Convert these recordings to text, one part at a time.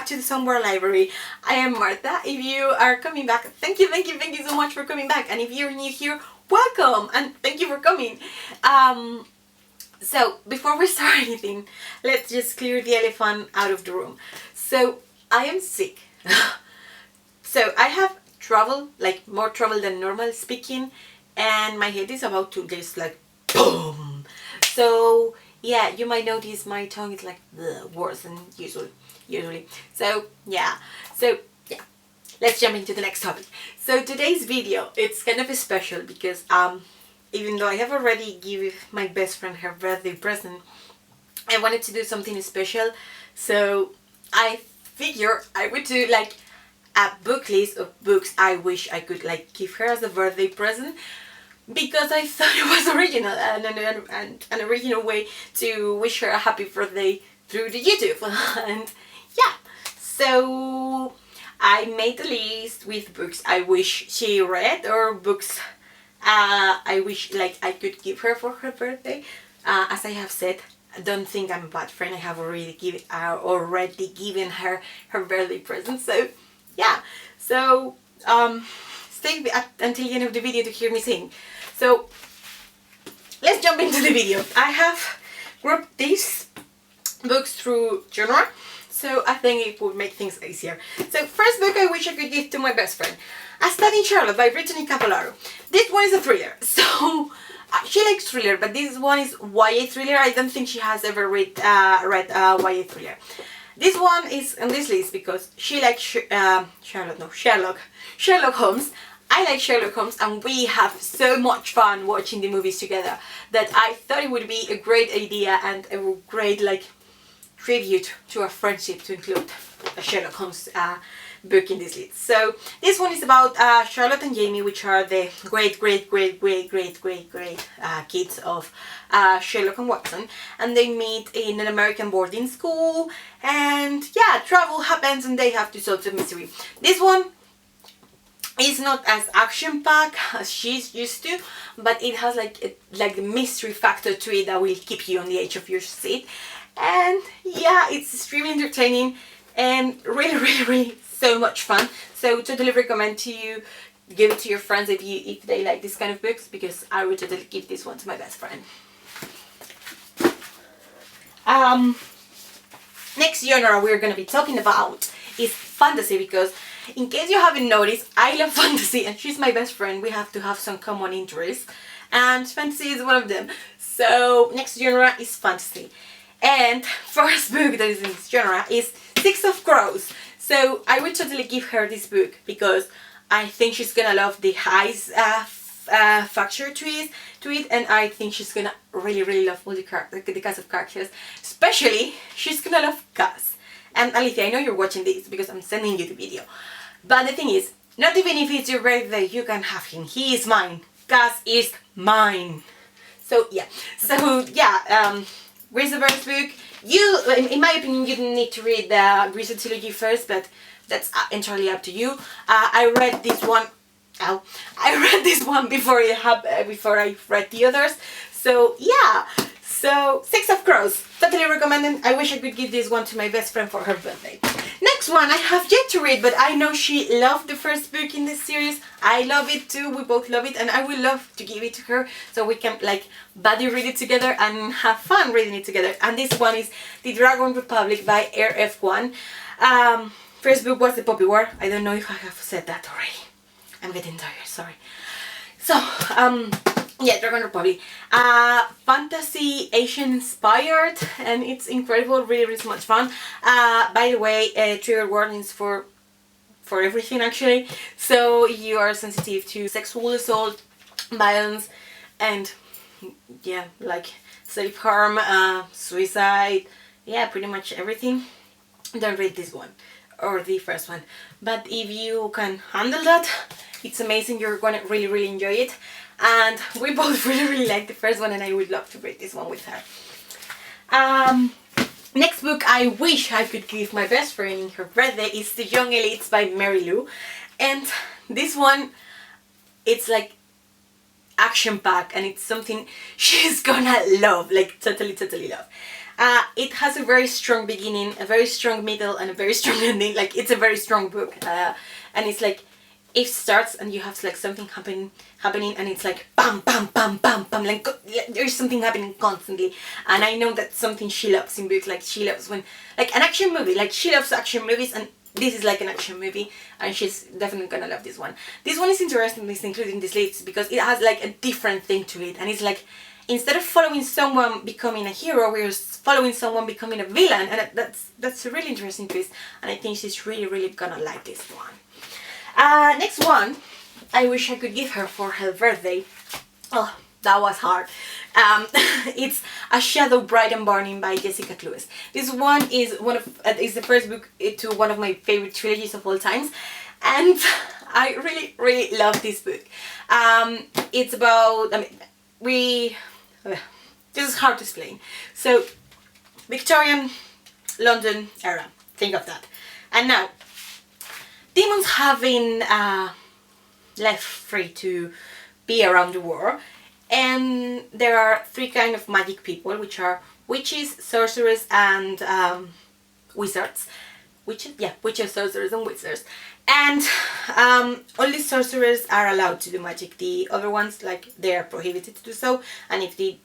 back to the Somewhere Library. I am Martha. If you are coming back, thank you so much for coming back. And if you're new here, welcome and thank you for coming. So before we start anything, let's just clear the elephant out of the room. So I am sick. So I have trouble, like more trouble than normal speaking, and my head is about to just like boom. So yeah, you might notice my tongue is like worse than usually. So yeah, let's jump into the next topic. So today's video, it's kind of special because even though I have already given my best friend her birthday present, I wanted to do something special. So I figure I would do like a book list of books I wish I could like give her as a birthday present, because I thought it was original and an original way to wish her a happy birthday through the YouTube. And yeah, so I made a list with books I wish she read or books I wish like I could give her for her birthday. As I have said, I don't think I'm a bad friend. I have already given her her birthday present. So yeah, so stay until the end of the video to hear me sing. So let's jump into the video. I have grouped these books through genre, so I think it would make things easier. So first book I wish I could give to my best friend, A Study in Charlotte by Brittany Capolaro. This one is a thriller, so she likes thriller, but this one is YA thriller. I don't think she has ever read YA thriller. This one is on this list because she likes Sherlock Holmes. I like Sherlock Holmes, and we have so much fun watching the movies together that I thought it would be a great idea and a great like tribute to our friendship to include a Sherlock Holmes book in this list. So this one is about Charlotte and Jamie, which are the great kids of Sherlock and Watson, and they meet in an American boarding school, and yeah, trouble happens and they have to solve the mystery. This one is not as action-packed as she's used to, but it has like a mystery factor to it that will keep you on the edge of your seat. And yeah, it's extremely entertaining and really so much fun. So totally recommend to you give it to your friends if they like this kind of books, because I would totally give this one to my best friend. Next genre we're gonna be talking about is fantasy, because in case you haven't noticed, I love fantasy and she's my best friend. We have to have some common interests, and fantasy is one of them. So next genre is fantasy. And first book that is in this genre is Six of Crows. So I would totally give her this book because I think she's gonna love the highs factor to it, and I think she's gonna really love all the cast of characters. Especially, she's gonna love Gus. And Alicia, I know you're watching this because I'm sending you the video. But the thing is, not even if it's your birthday, you can have him. He is mine. Gus is mine. So yeah. Where's the first book? In my opinion, you don't need to read the Grease trilogy first, but that's entirely up to you. I read this one. I read this one before I read the others. So yeah. So Six of Crows, totally recommended. I wish I could give this one to my best friend for her birthday. Next one I have yet to read, but I know she loved the first book in this series. I love it too. We both love it, and I would love to give it to her so we can like buddy read it together and have fun reading it together. And this one is The Dragon Republic by RF1. First book was The Poppy War. I don't know if I have said that already. I'm getting tired, sorry. So yeah, Dragon Republic. Fantasy Asian inspired, and it's incredible, really so much fun. By the way, trigger warnings for everything actually. So you are sensitive to sexual assault, violence, and yeah, like self-harm, suicide, yeah, pretty much everything. Don't read this one or the first one. But if you can handle that, it's amazing. You're gonna really enjoy it. And we both really like the first one, and I would love to read this one with her. Next book I wish I could give my best friend in her birthday is The Young Elites by Mary Lou. And this one, it's like action-packed, and it's something she's gonna love, like totally love. It has a very strong beginning, a very strong middle, and a very strong ending. Like, it's a very strong book, and it's like it starts and you have like something happening, and it's like bam, bam, bam, bam, bam. Like there's something happening constantly, and I know that's something she loves in books. Like she loves when like an action movie. Like she loves action movies, and this is like an action movie, and she's definitely gonna love this one. This one is interesting, it's included in this list because it has like a different thing to it, and it's like instead of following someone becoming a hero, we're following someone becoming a villain, and that's a really interesting twist, and I think she's really gonna like this one. Next one, I wish I could give her for her birthday. Oh, that was hard. It's A Shadow Bright and Burning by Jessica Cluess. This one is is the first book to one of my favorite trilogies of all times, and I really love this book. It's about, this is hard to explain. So, Victorian London era, think of that. And now, demons have been left free to be around the world, and there are three kind of magic people, which are witches, sorcerers, and wizards. Witches, sorcerers, and wizards. And only sorcerers are allowed to do magic. The other ones, like, they are prohibited to do so, and if they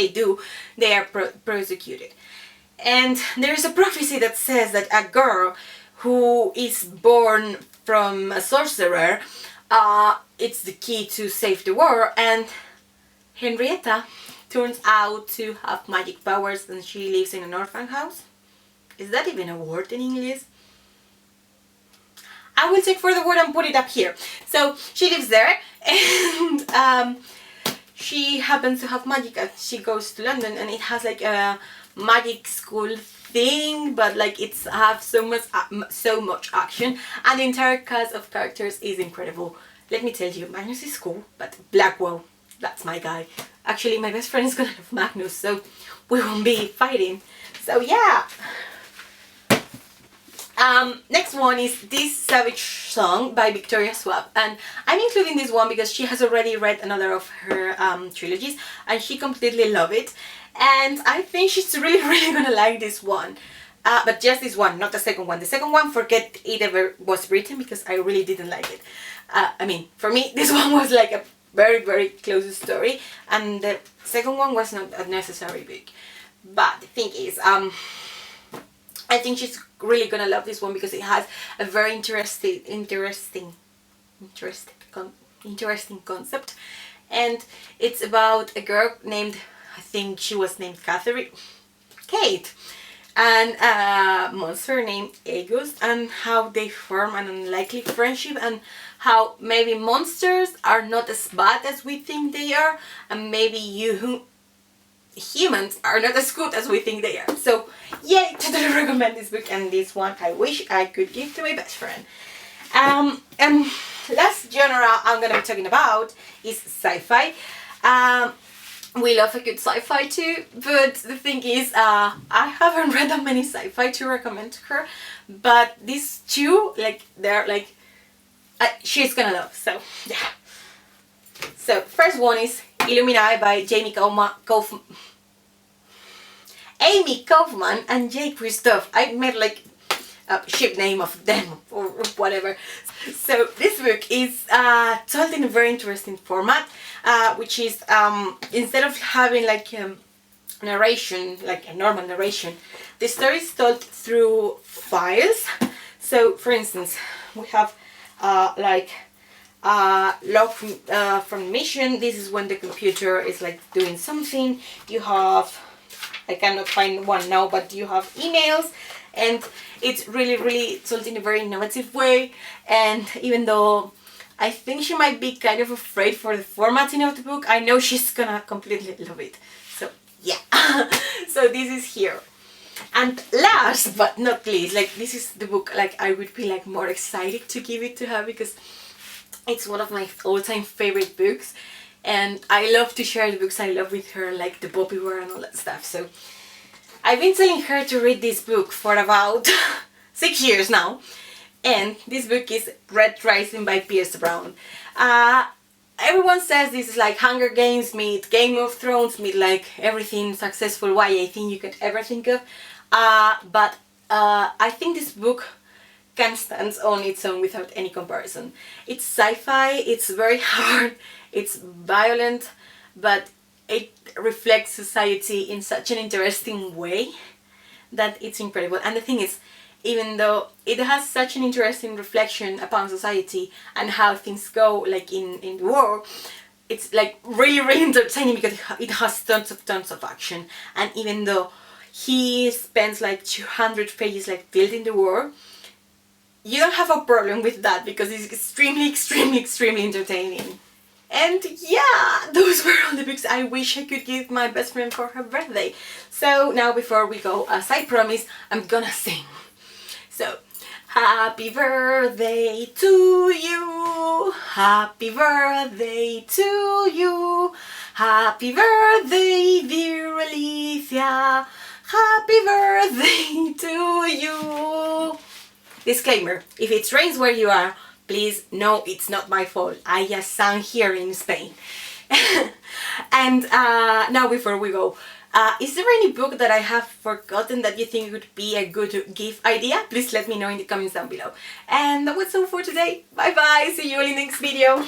do, they are persecuted. And there is a prophecy that says that a girl who is born from a sorcerer, it's the key to save the world, and Henrietta turns out to have magic powers, and she lives in an orphan house. Is that even a word in English? I will check for the word and put it up here. So she lives there, and she happens to have magic as she goes to London, and it has like a magic school thing, but like it's have so much action, and the entire cast of characters is incredible. Let me tell you, Magnus is cool, but Blackwell, that's my guy. Actually, my best friend is gonna love Magnus, so we won't be fighting. So yeah. Next one is This Savage Song by v.e.schwab, and I'm including this one because she has already read another of her trilogies, and she completely loved it, and I think she's really gonna like this one. But just this one, not the second one. The second one, forget it ever was written, because I really didn't like it. For me, this one was like a very close story, and the second one was not a necessary book. But the thing is, I think she's really gonna love this one because it has a very interesting concept, and it's about a girl named, I think she was named Kate, and a monster named August, and how they form an unlikely friendship, and how maybe monsters are not as bad as we think they are, and maybe humans are not as good as we think they are. So yeah, I totally recommend this book, and this one I wish I could give to my best friend. And last genre I'm gonna be talking about is sci-fi. We love a good sci-fi too, but the thing is, I haven't read that many sci-fi to recommend to her, but these two, like, they're like, she's gonna love. So yeah. So first one is Illuminae by Amy Kaufman and Jay Christoph. I made like a ship name of them or whatever. So this book is told in a very interesting format, which is instead of having like narration, like a normal narration, the story is told through files. So for instance, we have like log from mission. This is when the computer is like doing something. You have, I cannot find one now, but you have emails, and it's really told in a very innovative way. And even though I think she might be kind of afraid for the formatting of the book, I know she's gonna completely love it. So yeah. So this is here. And last but not least, like, this is the book like I would be like more excited to give it to her because it's one of my all-time favorite books, and I love to share the books I love with her, like the Bobby Ware and all that stuff. So I've been telling her to read this book for about 6 years now, and this book is Red Rising by Pierce Brown. everyone says this is like Hunger Games meet Game of Thrones meet like everything successful YA thing you could ever think of. But I think this book can stand on its own without any comparison. It's sci-fi, it's very hard, it's violent, but it reflects society in such an interesting way that it's incredible. And the thing is, even though it has such an interesting reflection upon society and how things go like in the war, it's like really entertaining because it has tons of action. And even though he spends like 200 pages like building the war, you don't have a problem with that because it's extremely entertaining. And yeah, those were all the books I wish I could give my best friend for her birthday. So now before we go, as I promised, I'm gonna sing. So, happy birthday to you, happy birthday to you, happy birthday dear Alicia, happy birthday to you. Disclaimer, if it rains where you are, please know it's not my fault. I just sang here in Spain. And now before we go, is there any book that I have forgotten that you think would be a good gift idea? Please let me know in the comments down below. And that was all for today. Bye bye, see you in the next video.